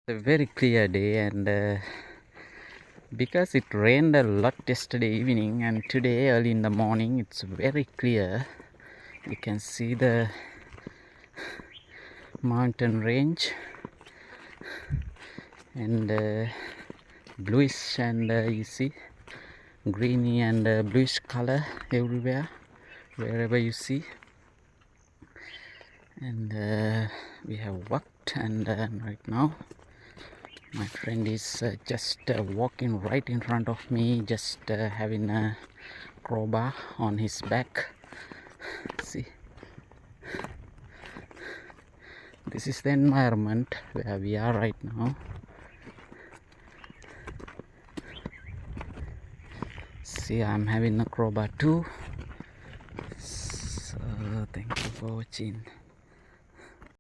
A very clear day, and because it rained a lot yesterday evening and today early in the morning, it's very clear. You can see the mountain range and bluish, and you see greeny and bluish color everywhere wherever you see. And we have walked, and right now my friend is just walking right in front of me, just having a crowbar on his back. See, this is the environment where we are right now. See, I'm having a crowbar too. So thank you for watching.